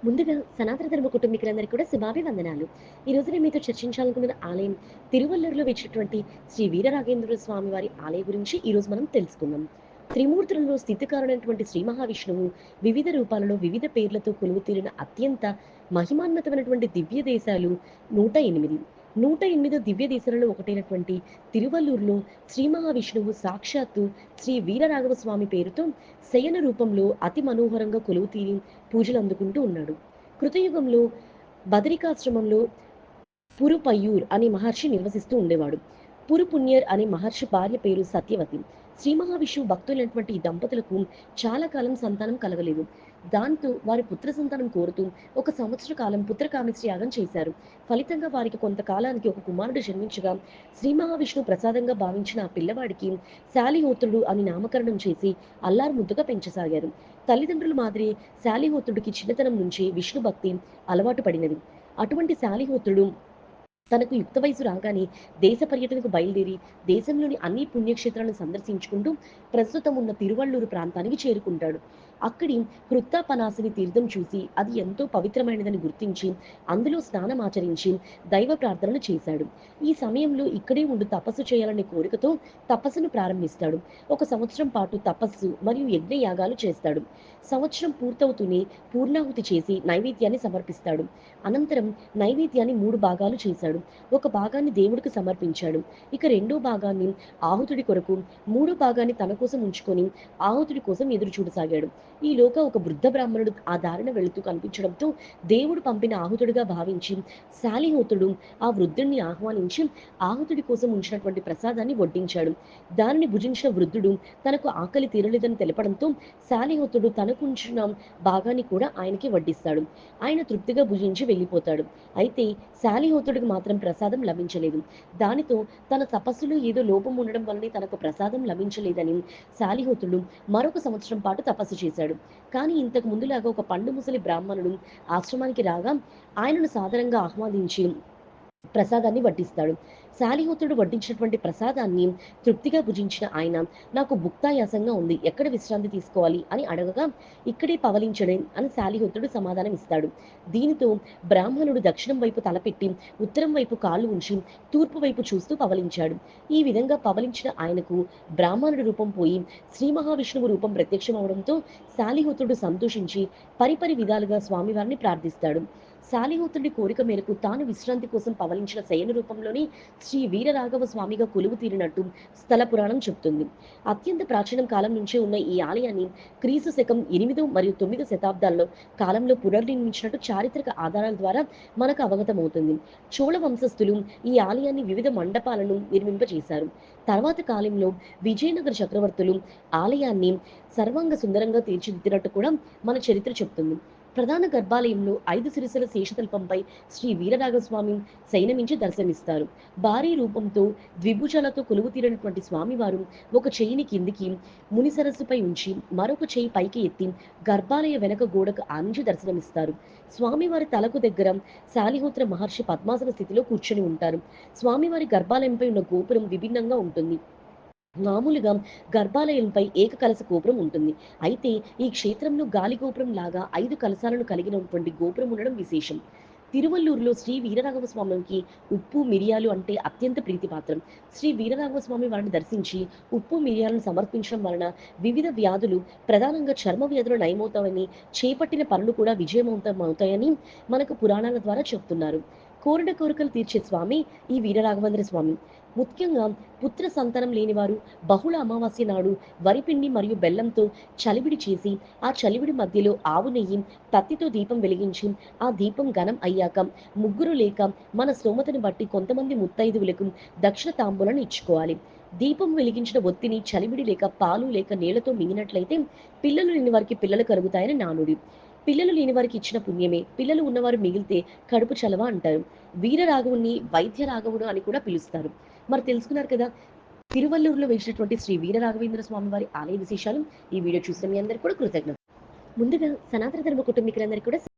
ముందుగా సనాతన ధర్మ కుటుంబీకులందరికీ కూడా శుభాభివందనాలు. ఈ రోజు నేను మీతో చర్చించాలనుకున్న ఆలయం తిరువల్లూరులో వెలిసినటువంటి శ్రీ వీరరాఘవేంద్ర స్వామి వారి ఆలయం గురించి ఈరోజు మనం తెలుసుకుందాం. త్రిమూర్తులలో స్థితికారుడైనటువంటి శ్రీ మహావిష్ణువు వివిధ రూపాలలో వివిధ పేర్లతో కొలువుతీరిన అత్యంత మహిమాన్వితమైనటువంటి దివ్య దేశాలు 108. 108 దివ్య దేశాలలో ఒకటైనటువంటి తిరువల్లూరులో శ్రీ మహావిష్ణువు సాక్షాత్తు శ్రీ వీరరాఘవ స్వామి పేరుతో శయన రూపంలో అతి మనోహరంగా కొలువుతీరి పూజలు అందుకుంటూ ఉన్నాడు. కృతయుగంలో బదరికాశ్రమంలో పురుపయ్యూర్ అనే మహర్షి నివసిస్తూ ఉండేవాడు. పురుపుణ్యర్ అనే మహర్షి భార్య పేరు సత్యవతి. శ్రీ మహావిష్ణువు భక్తులైనటువంటి ఈ దంపతులకు చాలా కాలం సంతానం కలగలేదు. దాంతో వారి పుత్ర సంతానం కోరుతూ 1 సంవత్సర కాలం పుత్రకామేష్టి యాగం చేశారు. ఫలితంగా వారికి కొంతకాలానికి ఒక కుమారుడు జన్మించగా శ్రీ మహావిష్ణువు ప్రసాదంగా భావించిన ఆ పిల్లవాడికి శాలిహోత్రుడు అని నామకరణం చేసి అల్లారు ముద్దుగా పెంచసాగారు. తల్లిదండ్రుల మాదిరి శాలిహోత్రుడికి చిన్నతనం నుంచి విష్ణు భక్తి అలవాటు పడినది. అటువంటి శాలిహోత్రుడు తనకు యుక్త వయసు రాగానే దేశ పర్యటనకు బయలుదేరి దేశంలోని అన్ని పుణ్యక్షేత్రాలను సందర్శించుకుంటూ ప్రస్తుతం ఉన్న తిరువళ్ళూరు ప్రాంతానికి చేరుకుంటాడు. అక్కడి కృత్తాపనాసిని తీర్థం చూసి అది ఎంతో పవిత్రమైనదని గుర్తించి అందులో స్నానం ఆచరించి దైవ ప్రార్థనలు చేశాడు. ఈ సమయంలో ఇక్కడే ఉండి తపస్సు చేయాలనే కోరికతో తపస్సును ప్రారంభిస్తాడు. 1 సంవత్సరం పాటు తపస్సు మరియు యజ్ఞ యాగాలు చేస్తాడు. సంవత్సరం పూర్తవుతూనే పూర్ణాహుతి చేసి నైవేద్యాన్ని సమర్పిస్తాడు. అనంతరం నైవేద్యాన్ని 3 భాగాలు చేశాడు. ఒక భాగాన్ని దేవుడికి సమర్పించాడు. ఇక రెండో భాగాన్ని ఆహుతుడి కొరకు, మూడో భాగాన్ని తన కోసం ఉంచుకొని ఆహుతుడి కోసం ఎదురు చూడసాగాడు. ఈలోగా ఒక వృద్ధ బ్రాహ్మణుడు ఆ దారిన వెళుతూ కనిపించడంతో దేవుడు పంపిన ఆహుతుడిగా భావించి శాలిహోత్రుడు ఆ వృద్ధుడిని ఆహ్వానించి ఆహుతుడి కోసం ఉంచినటువంటి ప్రసాదాన్ని వడ్డించాడు. దానిని భుజించిన వృద్ధుడు తనకు ఆకలి తీరలేదని తెలపడంతో శాలిహోత్రుడు తనకు ఉంచిన భాగాన్ని కూడా ఆయనకి వడ్డిస్తాడు. ఆయన తృప్తిగా భుజించి వెళ్ళిపోతాడు. అయితే శాలిహోత్రుడికి మాత్రం ప్రసాదం లభించలేదు. దానితో తన తపస్సులో ఏదో లోపం ఉండడం వల్లనే తనకు ప్రసాదం లభించలేదని శాలిహోత్రుడు మరొక సంవత్సరం పాటు తపస్సు చేశాడు. కానీ ఇంతకు ముందులాగా ఒక పండు ముసలి బ్రాహ్మణుడు ఆశ్రమానికి రాగా ఆయనను సాదరంగా ఆహ్వానించి ప్రసాదాన్ని వడ్డిస్తాడు. శాలిహోత్రుడు వడ్డించినటువంటి ప్రసాదాన్ని తృప్తిగా భుజించిన ఆయన నాకు భుక్తాయాసంగా ఉంది, ఎక్కడ విశ్రాంతి తీసుకోవాలి అని అడగగా ఇక్కడే పవలించడే అని శాలిహోత్రుడు సమాధానం ఇస్తాడు. దీనితో బ్రాహ్మణుడు దక్షిణం వైపు తలపెట్టి ఉత్తరం వైపు కాళ్ళు ఉంచి తూర్పు వైపు చూస్తూ పవలించాడు. ఈ విధంగా పవలించిన ఆయనకు బ్రాహ్మణుడి రూపం పోయి శ్రీ మహావిష్ణువు రూపం ప్రత్యక్షమవడంతో శాలిహోత్రుడు సంతోషించి పరిపరి విధాలుగా స్వామివారిని ప్రార్థిస్తాడు. శాలిహోత్రుడి కోరిక మేరకు తాను విశ్రాంతి కోసం పవలించిన శయన రూపంలోని శ్రీ వీరరాఘవ స్వామిగా కొలువు తీరినట్టు స్థల పురాణం చెబుతుంది. అత్యంత ప్రాచీన కాలం నుంచే ఉన్న ఈ ఆలయాన్ని క్రీస్తు శకం 8 మరియు 9 శతాబ్దాల్లో కాలంలో పునర్నిర్మించినట్టు చారిత్రక ఆధారాల ద్వారా మనకు అవగతమవుతుంది. చోళ వంశస్థులు ఈ ఆలయాన్ని వివిధ మండపాలను నిర్మింపజేశారు. తర్వాత కాలంలో విజయనగర చక్రవర్తులు ఆలయాన్ని సర్వాంగ సుందరంగా తీర్చిదిద్దినట్టు కూడా మన చరిత్ర చెప్తుంది. ప్రధాన గర్భాలయంలో 5 శిరస్సుల శేషతల్పంపై శ్రీ వీరరాఘవస్వామి శయనమించి దర్శనమిస్తారు. భారీ రూపంతో ద్విభుజాలతో కొలువుతీరినటువంటి స్వామివారు ఒక చెయ్యిని కిందికి ముని సరస్సుపై ఉంచి మరొక చెయ్యి పైకి ఎత్తి గర్భాలయ వెనక గోడకు ఆనించి దర్శనమిస్తారు. స్వామివారి తలకు దగ్గర శాలిహోత్ర మహర్షి పద్మాసన స్థితిలో కూర్చొని ఉంటారు. స్వామివారి గర్భాలయంపై ఉన్న గోపురం విభిన్నంగా ఉంటుంది. మామూలుగా గర్భాలయంపై ఏకకలశ గోపురం ఉంటుంది. అయితే ఈ క్షేత్రంలో గాలి గోపురం లాగా 5 కలశాలను కలిగినటువంటి గోపురం ఉండడం విశేషం. తిరువల్లూరులో శ్రీ వీరరాఘవ స్వామికి ఉప్పు, మిరియాలు అంటే అత్యంత ప్రీతిపాత్రం. శ్రీ వీరరాఘవ స్వామి వారిని దర్శించి ఉప్పు, మిరియాలను సమర్పించడం వలన వివిధ వ్యాధులు, ప్రధానంగా చర్మ వ్యాధులు నయమవుతాయని, చేపట్టిన పనులు కూడా విజయవంతమవుతాయని మనకు పురాణాల ద్వారా చెప్తున్నారు. కోరిన కోరికలు తీర్చే స్వామి ఈ వీరరాఘవేంద్ర స్వామి. ముఖ్యంగా పుత్ర సంతానం లేనివారు బహుళ అమావాస్య నాడు వరిపిండి మరియు బెల్లంతో చలివిడి చేసి ఆ చలివిడి మధ్యలో ఆవు నెయ్యి పత్తితో దీపం వెలిగించి ఆ దీపం ఘనం అయ్యాక ముగ్గురు లేక మన స్తోమతను బట్టి కొంతమంది ముత్తైదువులకు దక్షిణ తాంబూలను ఇచ్చుకోవాలి. దీపం వెలిగించిన ఒత్తిని చలివిడి లేక పాలు లేక నీళ్లతో మింగినట్లయితే పిల్లలు లేని వారికి పిల్లలు కలుగుతాయని నానుడి. పిల్లలు లేని వారికి ఇచ్చిన పుణ్యమే, పిల్లలు ఉన్నవారు మిగిలితే కడుపు చలవ అంటారు. వీర రాఘవుని వైద్య రాఘవుడు అని కూడా పిలుస్తారు. మరి తెలుసుకున్నారు కదా, తిరువల్లూరులో వేసినటువంటి శ్రీ వీర రాఘవేంద్ర స్వామి వారి ఆలయ విశేషాలు. ఈ వీడియో చూసిన మీ అందరికీ కూడా కృతజ్ఞత. ముందుగా సనాతన ధర్మ కుటుంబీకులందరికీ కూడా